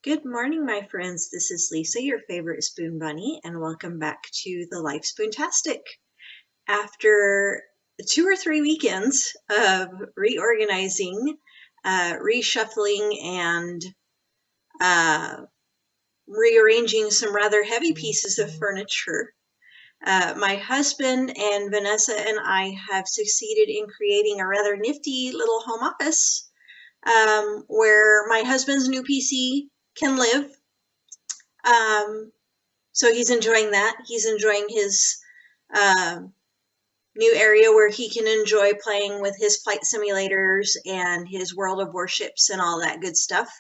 Good morning, my friends. This is Lisa, your favorite spoon bunny, and welcome back to the Life Spoontastic. After 2 or 3 weekends of reorganizing, reshuffling, and rearranging some rather heavy pieces of furniture, my husband and Vanessa and I have succeeded in creating a rather nifty little home office where my husband's new PC can live. So he's enjoying that. He's enjoying his new area where he can enjoy playing with his flight simulators and his World of Warships and all that good stuff.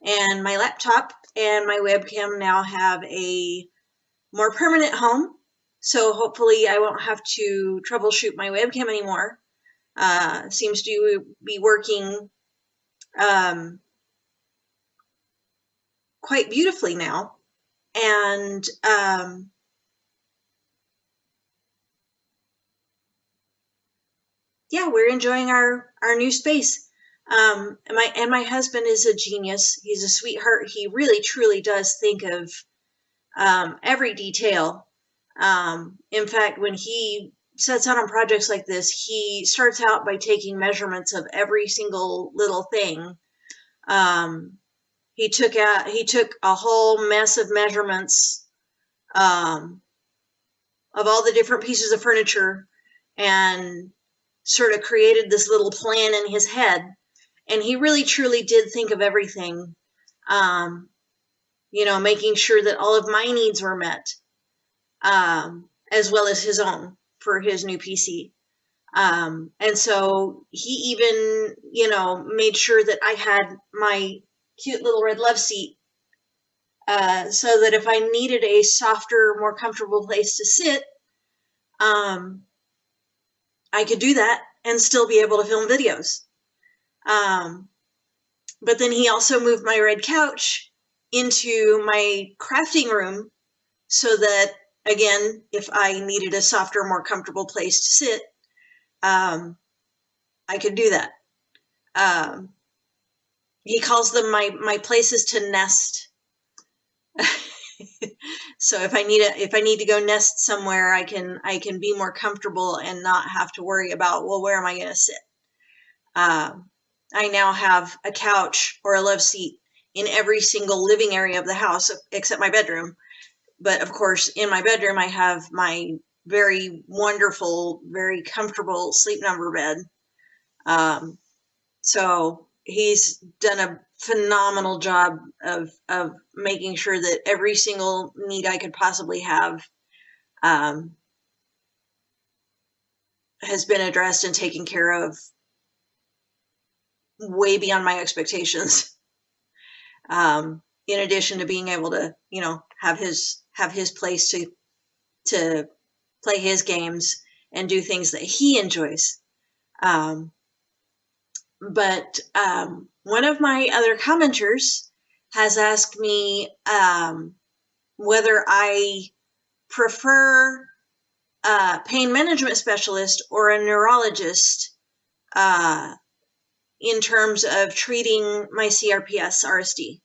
And my laptop and my webcam now have a more permanent home. So hopefully I won't have to troubleshoot my webcam anymore. Seems to be working quite beautifully now. And yeah, we're enjoying our new space. And my husband is a genius. He's a sweetheart. He really truly does think of every detail. In fact, when he sets out on projects like this, he starts out by taking measurements of every single little thing. He took a whole mess of measurements of all the different pieces of furniture and sort of created this little plan in his head. And he really truly did think of everything, making sure that all of my needs were met, as well as his own for his new PC. And so he even, made sure that I had my cute little red love seat, so that if I needed a softer, more comfortable place to sit, I could do that and still be able to film videos. But then he also moved my red couch into my crafting room so that, again, if I needed a softer, more comfortable place to sit, I could do that. He calls them my places to nest. So if I need to go nest somewhere, I can be more comfortable and not have to worry about, well, where am I going to sit? I now have a couch or a love seat in every single living area of the house except my bedroom. But of course, in my bedroom, I have my very wonderful, very comfortable sleep number bed. So he's done a phenomenal job of making sure that every single need I could possibly have has been addressed and taken care of way beyond my expectations. In addition to being able to, have his place to play his games and do things that he enjoys. But one of my other commenters has asked me whether I prefer a pain management specialist or a neurologist in terms of treating my CRPS RSD.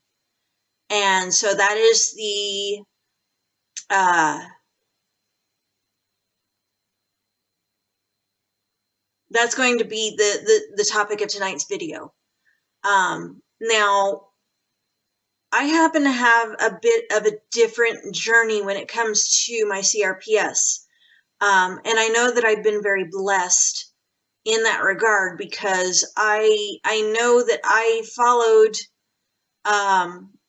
And so that is that's going to be the topic of tonight's video. Now, I happen to have a bit of a different journey when it comes to my CRPS. And I know that I've been very blessed in that regard because I know that I followed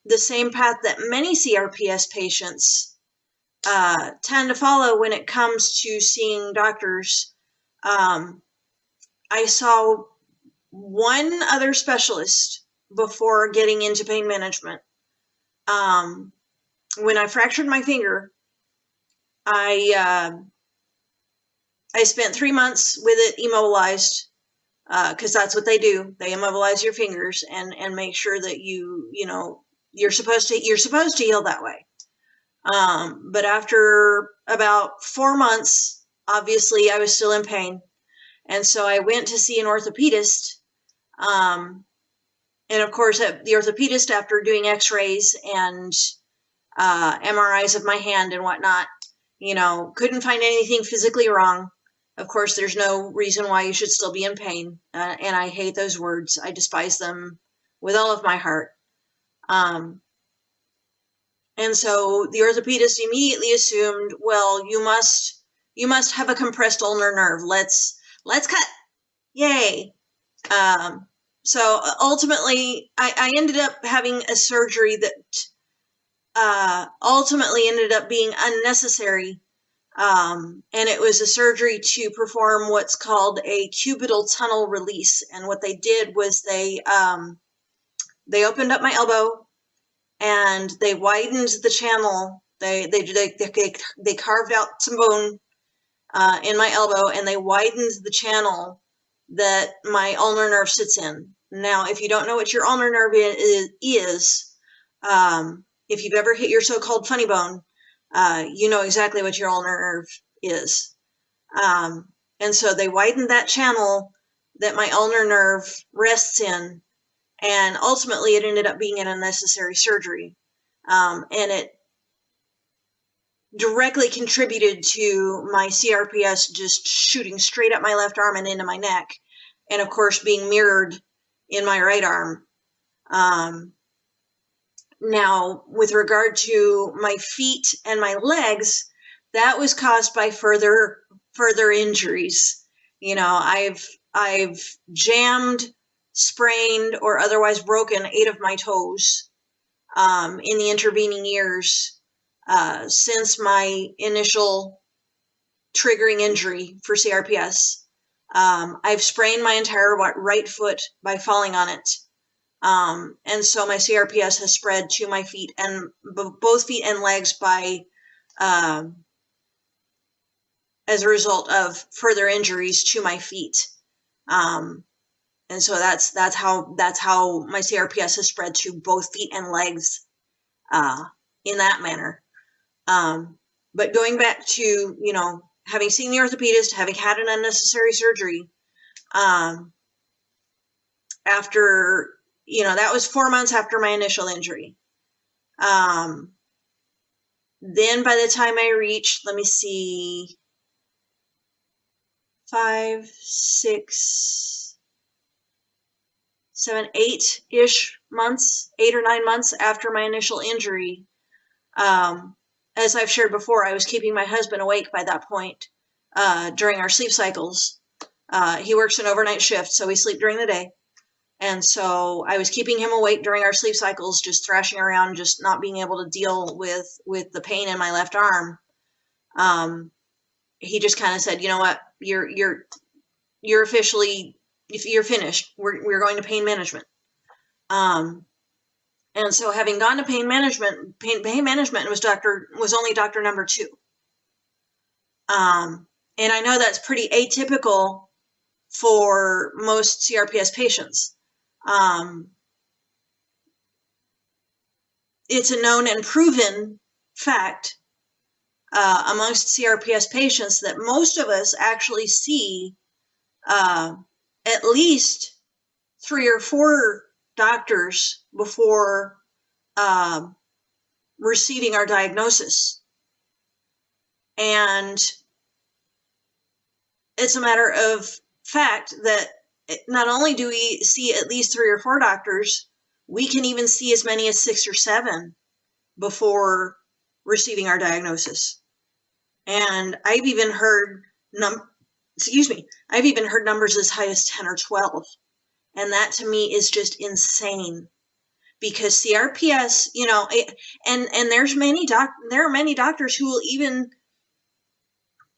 the same path that many CRPS patients tend to follow when it comes to seeing doctors. I saw one other specialist before getting into pain management. When I fractured my finger, I spent 3 months with it immobilized, because that's what they do. They immobilize your fingers and make sure that you're supposed to heal that way. But after about 4 months, obviously I was still in pain. And so I went to see an orthopedist, and of course, the orthopedist, after doing x-rays and MRIs of my hand and whatnot, couldn't find anything physically wrong. Of course, there's no reason why you should still be in pain. And I hate those words. I despise them with all of my heart. And so the orthopedist immediately assumed, well, you must have a compressed ulnar nerve. Let's cut. Yay. So ultimately, I ended up having a surgery that ultimately ended up being unnecessary. And it was a surgery to perform what's called a cubital tunnel release. And what they did was they opened up my elbow and they widened the channel. They carved out some bone in my elbow, and they widened the channel that my ulnar nerve sits in. Now, if you don't know what your ulnar nerve is, if you've ever hit your so-called funny bone, you know exactly what your ulnar nerve is. And so they widened that channel that my ulnar nerve rests in, and ultimately it ended up being an unnecessary surgery. And it directly contributed to my CRPS just shooting straight up my left arm and into my neck, and of course being mirrored in my right arm. Now, with regard to my feet and my legs, that was caused by further injuries. I've jammed, sprained, or otherwise broken 8 of my toes in the intervening years since my initial triggering injury for CRPS. I've sprained my entire right foot by falling on it. And so my CRPS has spread to my feet, and both feet and legs by as a result of further injuries to my feet. And so that's how my CRPS has spread to both feet and legs in that manner. But going back to, having seen the orthopedist, having had an unnecessary surgery, after, that was 4 months after my initial injury. Then by the time I reached, 5, 6, 7, 8-ish months, 8 or 9 months after my initial injury, as I've shared before, I was keeping my husband awake by that point during our sleep cycles. He works an overnight shift, so we sleep during the day. And so I was keeping him awake during our sleep cycles, just thrashing around, just not being able to deal with the pain in my left arm. He just kind of said, you know what, you're officially, if you're finished, we're going to pain management. And so having gone to pain management was only doctor number 2. And I know that's pretty atypical for most CRPS patients. It's a known and proven fact amongst CRPS patients that most of us actually see at least 3 or 4 doctors before receiving our diagnosis. And it's a matter of fact that not only do we see at least 3 or 4 doctors, we can even see as many as 6 or 7 before receiving our diagnosis. And I've even heard numbers as high as 10 or 12. And that to me is just insane, because CRPS, and there are many doctors who will even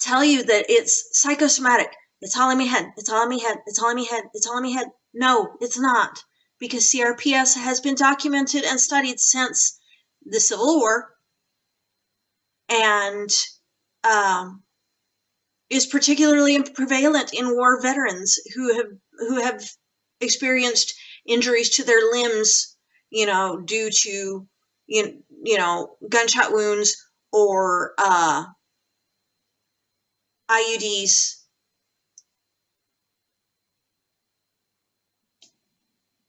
tell you that it's psychosomatic. It's all in my head. It's all in my head. It's all in my head. It's all in my head. No, it's not, because CRPS has been documented and studied since the Civil War, and is particularly prevalent in war veterans who have experienced injuries to their limbs, due to gunshot wounds or IUDs,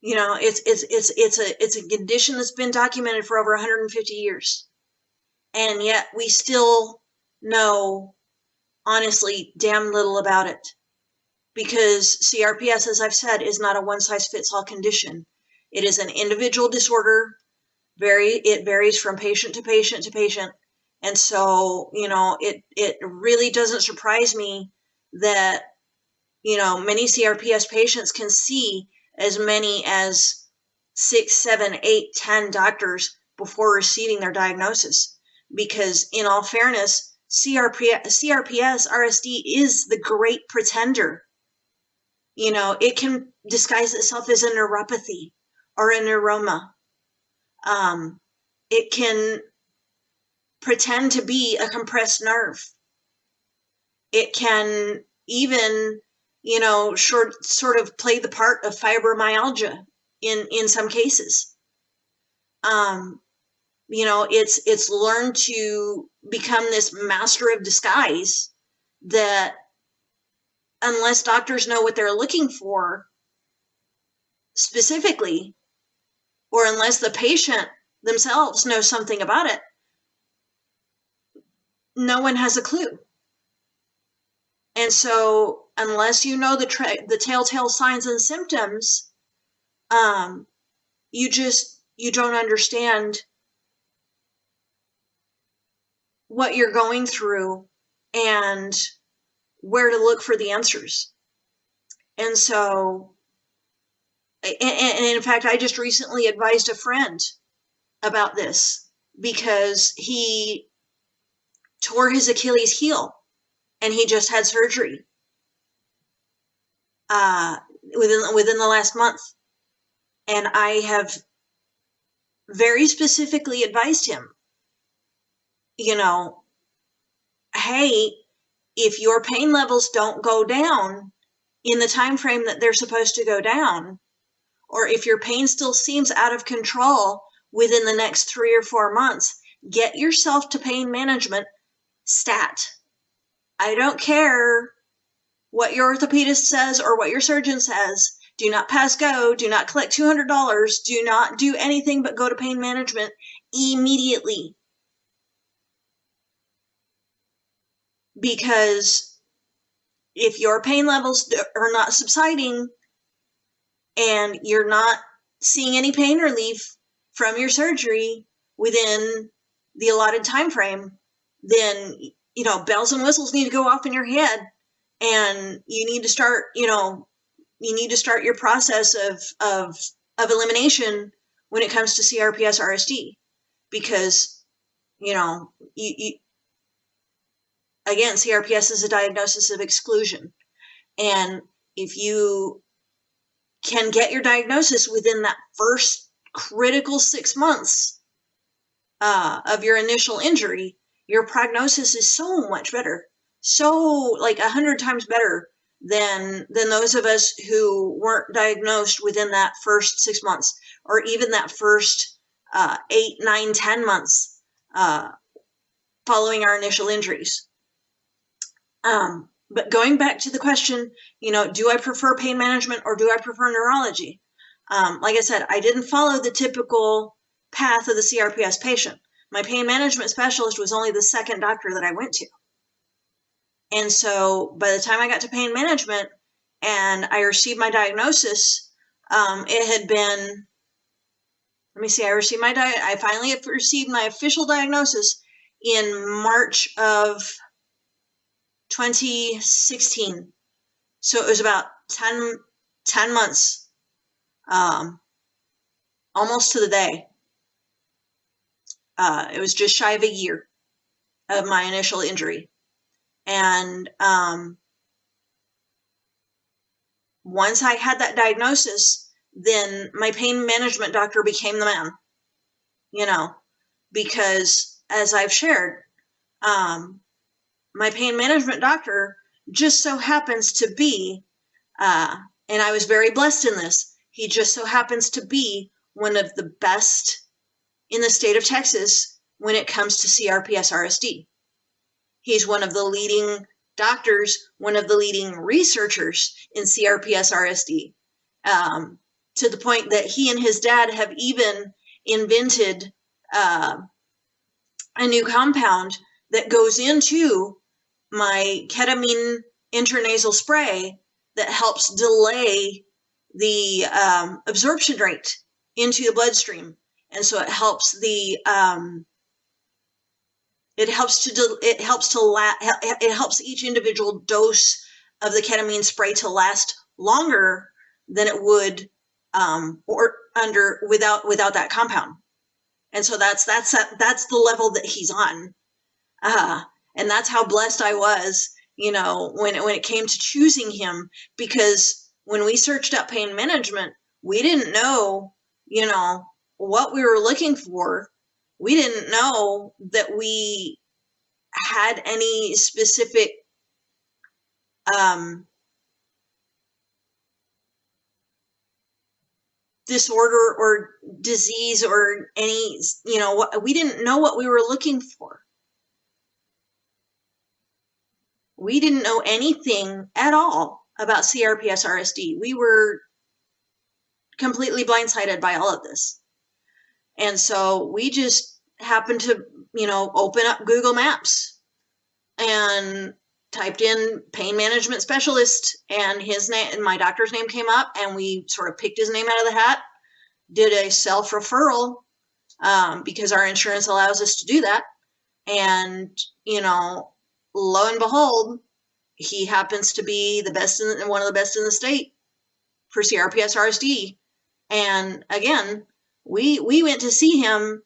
It's a condition that's been documented for over 150 years. And yet we still know, honestly, damn little about it. Because CRPS, as I've said, is not a one-size-fits-all condition. It is an individual disorder. It varies from patient to patient to patient. And so, it really doesn't surprise me that, many CRPS patients can see as many as 6, 7, 8, 10 doctors before receiving their diagnosis. Because in all fairness, CRPS RSD is the great pretender. It can disguise itself as a neuropathy or a neuroma. It can pretend to be a compressed nerve. It can even, sort of play the part of fibromyalgia in some cases. It's learned to become this master of disguise that, unless doctors know what they're looking for specifically, or unless the patient themselves knows something about it, no one has a clue. And so, unless you know the telltale signs and symptoms, you don't understand what you're going through and where to look for the answers. And so, and in fact, I just recently advised a friend about this because he tore his Achilles heel and he just had surgery within the last month. And I have very specifically advised him, hey, if your pain levels don't go down in the time frame that they're supposed to go down, or if your pain still seems out of control within the next 3 or 4 months, get yourself to pain management stat. I don't care what your orthopedist says or what your surgeon says. Do not pass go. Do not collect $200. Do not do anything but go to pain management immediately. Because if your pain levels are not subsiding and you're not seeing any pain relief from your surgery within the allotted time frame, then, bells and whistles need to go off in your head, and you need to start, your process of elimination when it comes to CRPS RSD, because, again, CRPS is a diagnosis of exclusion. And if you can get your diagnosis within that first critical 6 months of your initial injury, your prognosis is so much better, so like 100 times better than those of us who weren't diagnosed within that first 6 months, or even that first 8, 9, 10 months following our initial injuries. But going back to the question, do I prefer pain management or do I prefer neurology? Like I said, I didn't follow the typical path of the CRPS patient. My pain management specialist was only the second doctor that I went to. And so by the time I got to pain management and I received my diagnosis, it had been, I finally received my official diagnosis in March of 2016. So it was about 10 months, almost to the day. It was just shy of a year of my initial injury. And once I had that diagnosis, then my pain management doctor became the man, because as I've shared, my pain management doctor just so happens to be, and I was very blessed in this, he just so happens to be one of the best in the state of Texas when it comes to CRPS RSD. He's one of the leading doctors, one of the leading researchers in CRPS RSD. to the point that he and his dad have even invented a new compound that goes into my ketamine intranasal spray that helps delay the absorption rate into the bloodstream. And so it helps each individual dose of the ketamine spray to last longer than it would without that compound. And so that's the level that he's on. And that's how blessed I was, when it came to choosing him, because when we searched up pain management, we didn't know, what we were looking for. We didn't know that we had any specific disorder or disease or any, we didn't know what we were looking for. We didn't know anything at all about CRPS RSD. We were completely blindsided by all of this. And so we just happened to, open up Google Maps and typed in pain management specialist, and his name and my doctor's name came up, and we sort of picked his name out of the hat, did a self-referral, because our insurance allows us to do that. And, lo and behold, he happens to be one of the best in the state for CRPS RSD. And again, we went to see him,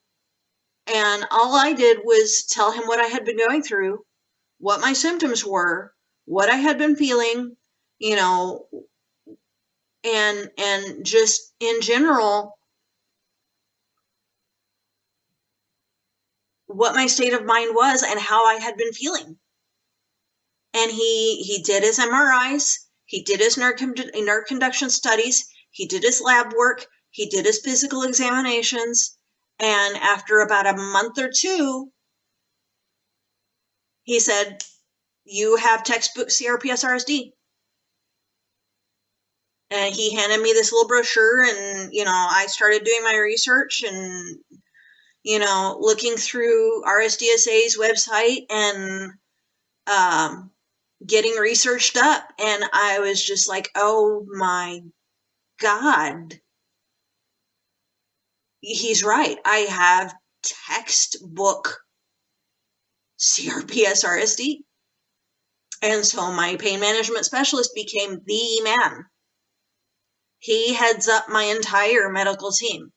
and all I did was tell him what I had been going through, what my symptoms were, what I had been feeling, and just in general, what my state of mind was and how I had been feeling. And he did his MRIs, he did his nerve conduction studies, he did his lab work, he did his physical examinations, and after about a month or two, he said, "You have textbook CRPS RSD." And he handed me this little brochure, and, I started doing my research and, looking through rsdsa's website and getting researched up. And I was just like, oh my God, he's right. I have textbook CRPS RSD. And so my pain management specialist became the man. He heads up my entire medical team.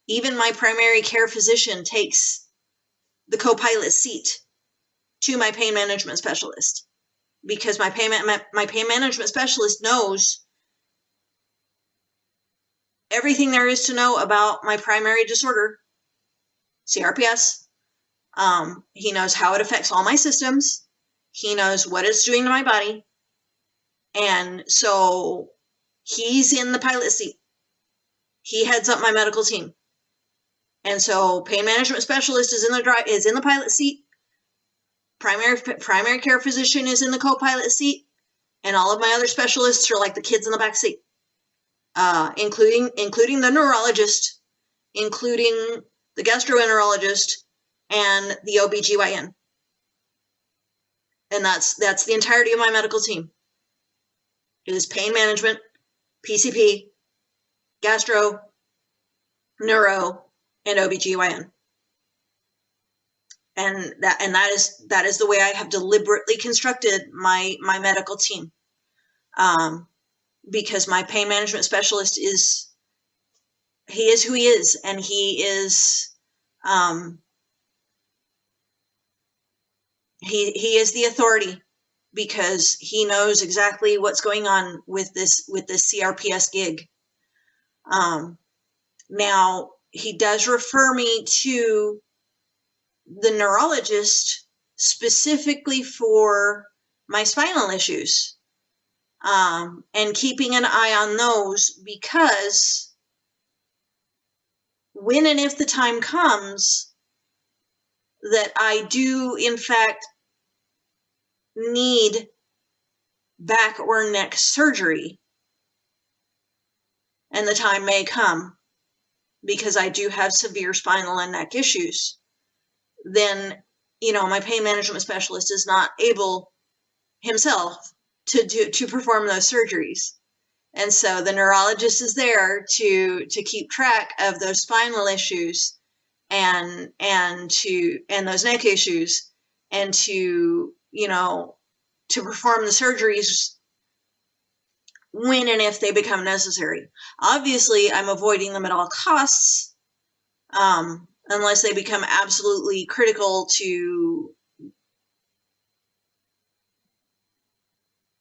Even my primary care physician takes the co-pilot seat to my pain management specialist, because my pain management specialist knows everything there is to know about my primary disorder, CRPS. He knows how it affects all my systems. He knows what it's doing to my body. And so he's in the pilot seat. He heads up my medical team. And so pain management specialist is in the pilot seat. Primary care physician is in the co-pilot seat, and all of my other specialists are like the kids in the back seat, including the neurologist, including the gastroenterologist, and the OBGYN. And that's the entirety of my medical team. It is pain management, PCP, gastro, neuro, and OBGYN. And that is the way I have deliberately constructed my medical team. Because my pain management specialist is who he is, and he is he is the authority, because he knows exactly what's going on with this CRPS gig. Now he does refer me to the neurologist specifically for my spinal issues, and keeping an eye on those, because when and if the time comes that I do in fact need back or neck surgery, and the time may come, because I do have severe spinal and neck issues, then, you know, my pain management specialist is not able himself to perform those surgeries. And so the neurologist is there to keep track of those spinal issues and those neck issues, and to, you know, to perform the surgeries when and if they become necessary. Obviously, I'm avoiding them at all costs, unless they become absolutely critical to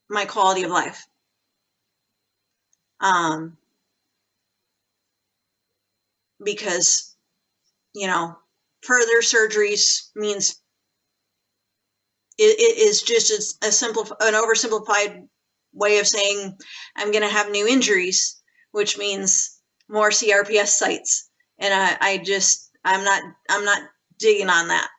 my quality of life. Because, you know, further surgeries means it is just an oversimplified way of saying I'm going to have new injuries, which means more CRPS sites. And I'm not digging on that.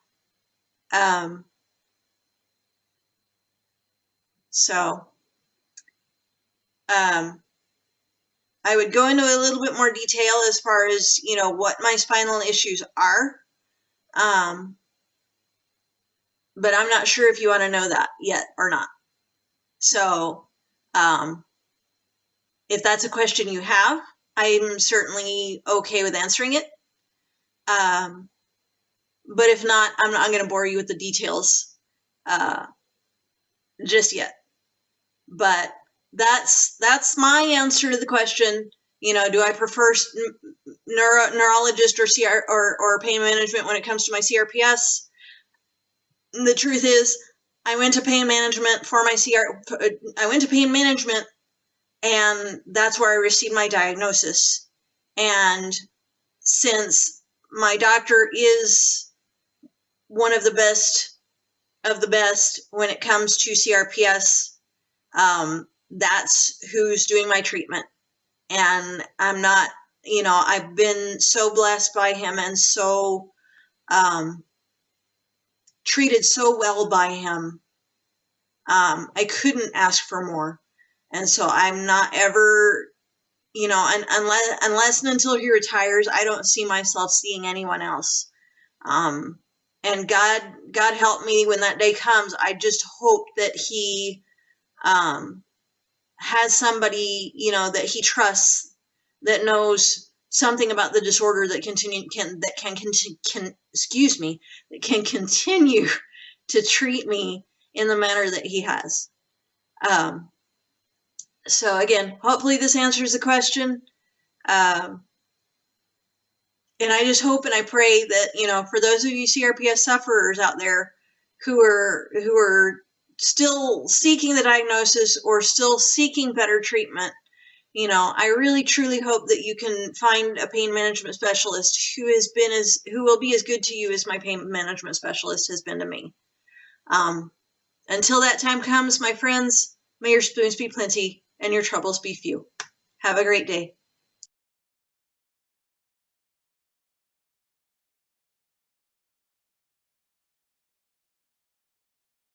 I would go into a little bit more detail as far as, you know, what my spinal issues are. But I'm not sure if you want to know that yet or not. So, if that's a question you have, I'm certainly okay with answering it. But if not, I'm not going to bore you with the details just yet. But that's my answer to the question. You know, do I prefer neurologist or pain management when it comes to my CRPS? The truth is, I went to pain management for my I went to pain management, and that's where I received my diagnosis. And since my doctor is one of the best when it comes to CRPS, that's who's doing my treatment. And I'm not, you know, I've been so blessed by him and so treated so well by him. I couldn't ask for more. And so I'm not ever, you know, unless and until he retires, I don't see myself seeing anyone else. And God help me when that day comes. I just hope that he has somebody, you know, that he trusts, that knows something about the disorder that can continue to treat me in the manner that he has. So again, hopefully this answers the question. And I just hope and I pray that, you know, for those of you CRPS sufferers out there who are still seeking the diagnosis or still seeking better treatment, you know, I really truly hope that you can find a pain management specialist who will be as good to you as my pain management specialist has been to me. Until that time comes, my friends, may your spoons be plenty and your troubles be few. Have a great day.